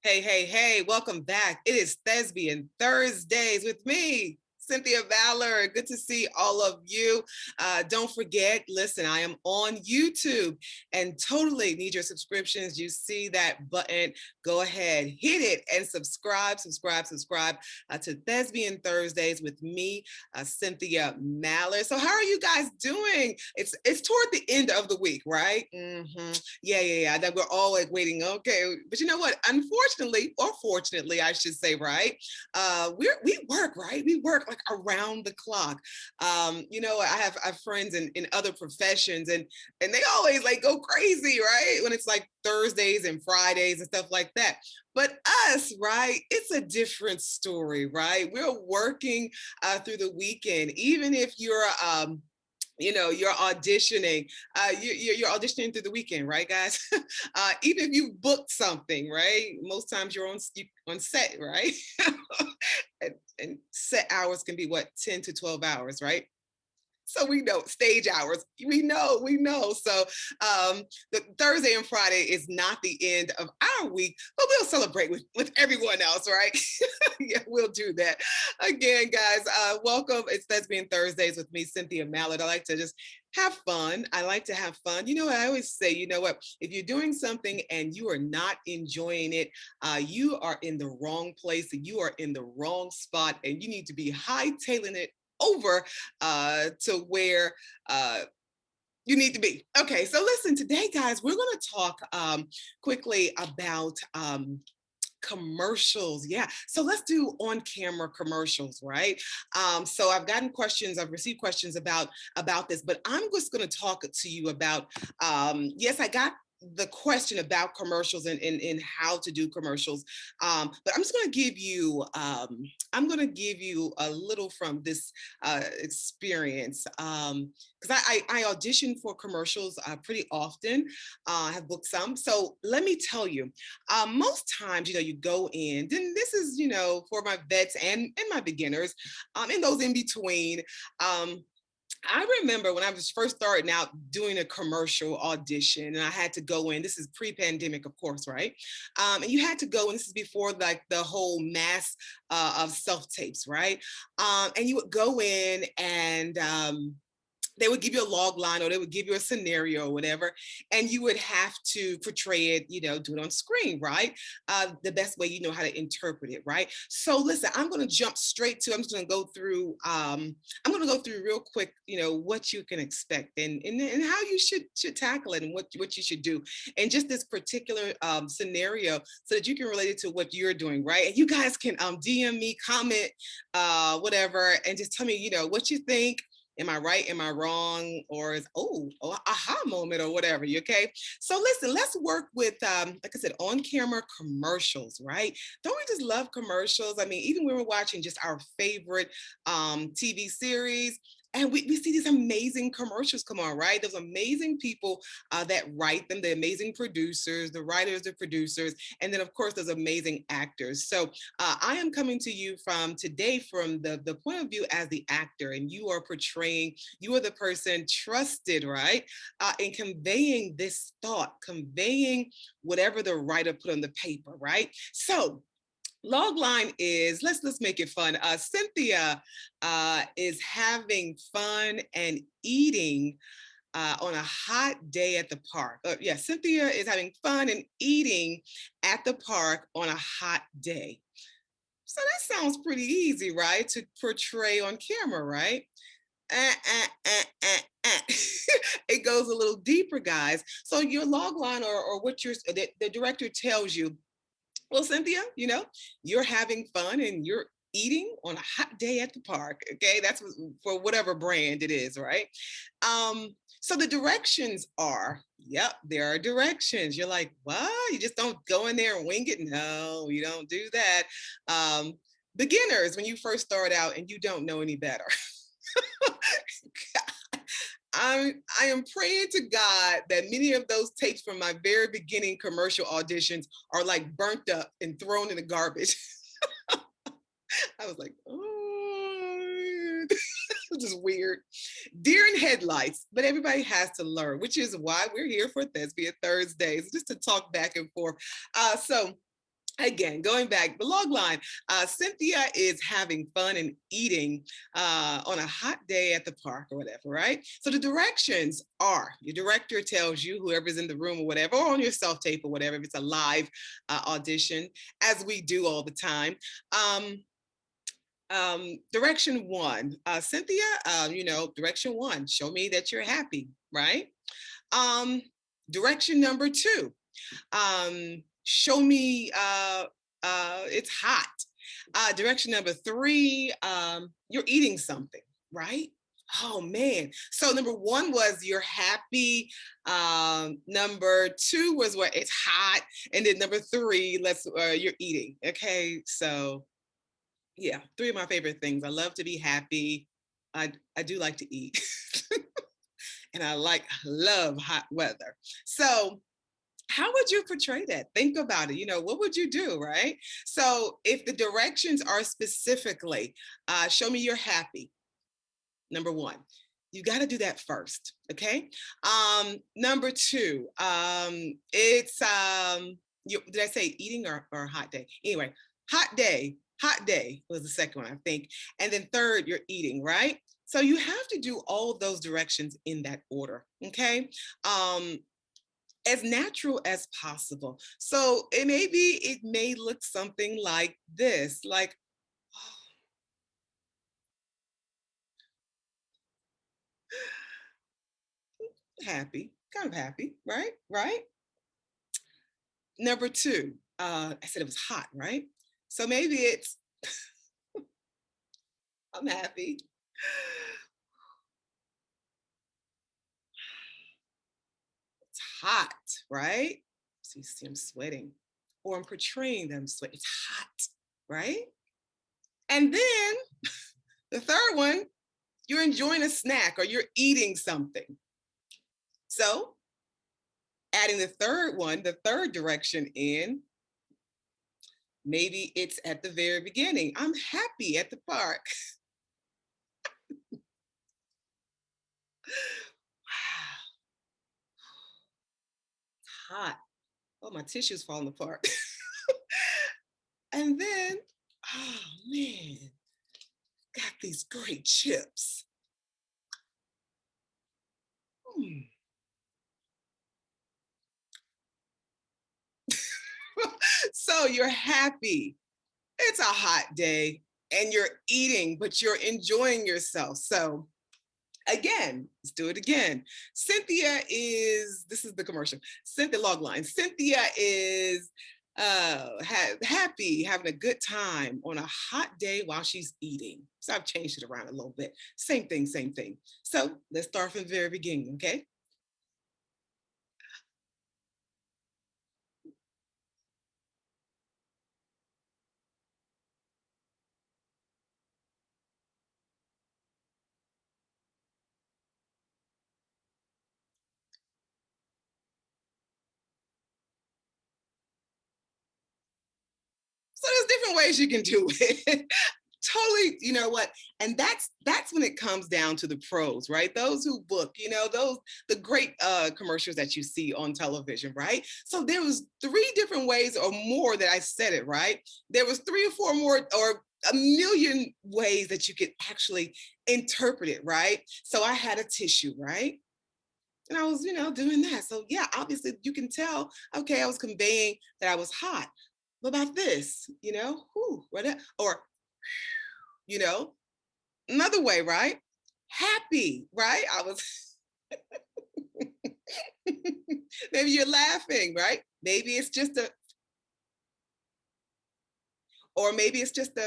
Hey, hey, hey, welcome back. It is Thespian Thursdays with me, Cynthia Valor. Good to see all of you. Don't forget, listen, I am on YouTube and totally need your subscriptions. You see that button, go ahead, hit it and subscribe to Thespian Thursdays with me, Cynthia Mallard. So how are you guys doing? It's toward the end of the week, right? Yeah. That we're all like waiting. Okay, but you know what? Unfortunately, or fortunately, I should say, right? We work, right? We work like around the clock. I have friends in other professions, and they always like go crazy, right? When it's like Thursdays and Fridays and stuff like that. But us, right? It's a different story, right? We're working through the weekend, even if you're auditioning. You're auditioning through the weekend, right, guys? Even if you booked something, right? Most times you're on set, right? and set hours can be what, 10 to 12 hours, right? So we know stage hours. We know. So the Thursday and Friday is not the end of our week, but we'll celebrate with everyone else, right? Yeah, we'll do that. Again, guys, welcome. It's Thespian Thursdays with me, Cynthia Mallard. I like to just have fun. I like to have fun. You know what I always say, you know what? If you're doing something and you are not enjoying it, you are in the wrong place and you are in the wrong spot and you need to be hightailing it over to where you need to be. Okay, so listen, today, guys, we're going to talk quickly about commercials. Yeah, so let's do on-camera commercials, right? So I've received questions about this, but I'm just going to talk to you about. Yes, I got the question about commercials and how to do commercials, but I'm just going to give you a little from this experience, because I audition for commercials pretty often. I have booked some, so let me tell you, most times, you go in, then this is, for my vets and my beginners, and those in between. Um, I remember when I was first starting out doing a commercial audition, and I had to go in. This is pre-pandemic, of course, right? And you had to go, and this is before like the whole mass of self tapes, right? And you would go in, and they would give you a log line, or they would give you a scenario or whatever, and you would have to portray it, do it on screen, right? The best way you know how to interpret it, right? So listen, I'm going to jump straight to, I'm just going to go through, I'm going to go through real quick, what you can expect, and how you should tackle it, and what you should do, and just this particular scenario, so that you can relate it to what you're doing, right? And you guys can DM me, comment, whatever, and just tell me, what you think. Am I right? Am I wrong? Or is aha moment or whatever? You okay? So listen, let's work with like I said, on-camera commercials, right? Don't we just love commercials? I mean, even when we're watching just our favorite TV series, and we see these amazing commercials come on, right? Those amazing people that write them, the amazing producers, the writers, the producers, and then of course those amazing actors. So I am coming to you from today from the point of view as the actor, and you are portraying, you are the person trusted, right? In conveying this thought, conveying whatever the writer put on the paper, right? So log line is, let's make it fun. Cynthia is having fun and eating on a hot day at the park. Yeah, Cynthia is having fun and eating at the park on a hot day. So that sounds pretty easy, right? To portray on camera, right? Uh, uh, it goes a little deeper, guys. So your log line, or what the director tells you, well, Cynthia, you're having fun and you're eating on a hot day at the park. Okay, that's for whatever brand it is, right? So the directions are, yep, there are directions. You're like, what? You just don't go in there and wing it? No, you don't do that. Beginners, when you first start out and you don't know any better. I am praying to God that many of those tapes from my very beginning commercial auditions are like burnt up and thrown in the garbage. I was like, oh, this is weird. Deer in headlights, but everybody has to learn, which is why we're here for Thespian Thursdays, just to talk back and forth. So again, going back, the log line, Cynthia is having fun and eating on a hot day at the park or whatever, right? So the directions are, your director tells you, whoever's in the room or whatever, or on your self-tape or whatever, if it's a live audition, as we do all the time. Direction one, Cynthia, direction one, show me that you're happy, right? Direction number two, show me it's hot. Direction number three, you're eating something, right? Oh man. So number one was you're happy. Number two was what it's hot. And then number three, you're eating. Okay. So yeah, three of my favorite things. I love to be happy. I do like to eat. And I love hot weather. So how would you portray that? Think about it. What would you do, right? So if the directions are specifically, show me you're happy, number one, you got to do that first. Okay. Number two, it's, did I say eating or hot day? Anyway, hot day was the second one, I think. And then third, you're eating, right? So you have to do all those directions in that order. Okay. As natural as possible. So it may look something like this, like, happy, kind of happy, right? Right. Number two, I said it was hot, right? So maybe it's, I'm happy. It's hot, right? So you see I'm sweating, or I'm portraying them sweat. It's hot, right? And then the third one, you're enjoying a snack or you're eating something. So adding the third one, the third direction in, maybe it's at the very beginning. I'm happy at the park. Hot. Oh, my tissue's falling apart. And then, oh man, got these great chips. Hmm. So you're happy. It's a hot day and you're eating, but you're enjoying yourself. So again, let's do it again. This is the commercial. Cynthia logline. Cynthia is happy, having a good time on a hot day while she's eating. So I've changed it around a little bit. Same thing, same thing. So let's start from the very beginning, okay? So there's different ways you can do it. Totally, you know what? And that's when it comes down to the pros, right? Those who book, the great commercials that you see on television, right? So there was three different ways or more that I said it, right? There was three or four more or a million ways that you could actually interpret it, right? So I had a tissue, right? And I was, doing that. So yeah, obviously you can tell, okay, I was conveying that I was hot. What about this? Or, you know, another way, right? Happy, right? I was, maybe you're laughing, right? Maybe it's just or maybe it's just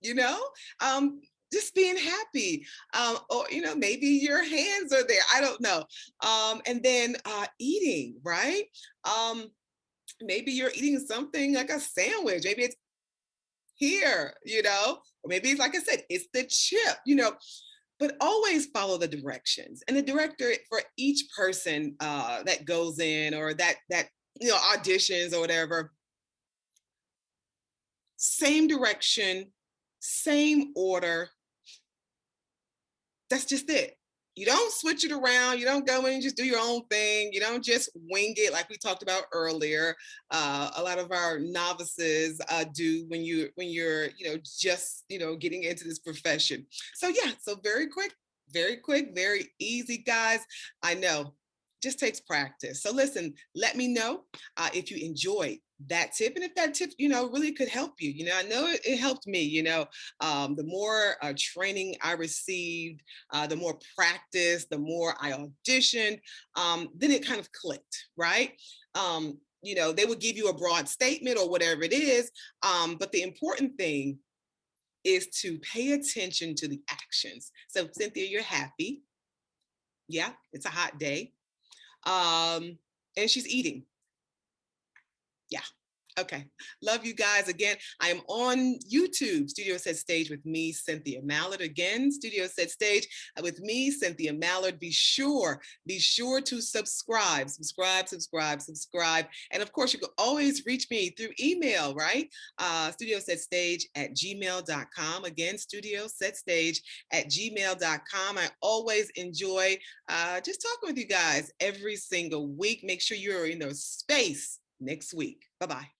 you know, um, just being happy. Or, maybe your hands are there. I don't know. And then eating, right? Um, maybe you're eating something like a sandwich. Maybe it's here, or maybe it's like I said, it's the chip, but always follow the directions. And the director for each person that goes in or that auditions or whatever, same direction, same order. That's just it. You don't switch it around. You don't go in and just do your own thing. You don't just wing it like we talked about earlier. A lot of our novices do when you're just getting into this profession. So yeah, so very quick, very easy, guys. I know, just takes practice. So listen, let me know if you enjoyed that tip, and if that tip really could help you. I know it helped me. The more training I received, the more practice, the more I auditioned, then it kind of clicked, right? They would give you a broad statement or whatever it is, but the important thing is to pay attention to the actions. So Cynthia, you're happy. Yeah, it's a hot day. And she's eating. Yeah. Okay. Love you guys. Again, I am on YouTube, Studio Set Stage with me, Cynthia Mallard. Again, Studio Set Stage with me, Cynthia Mallard. Be sure to subscribe. And of course, you can always reach me through email, right? studioSetStage@gmail.com. Again, studioSetStage@gmail.com. I always enjoy just talking with you guys every single week. Make sure you're in the space next week. Bye-bye.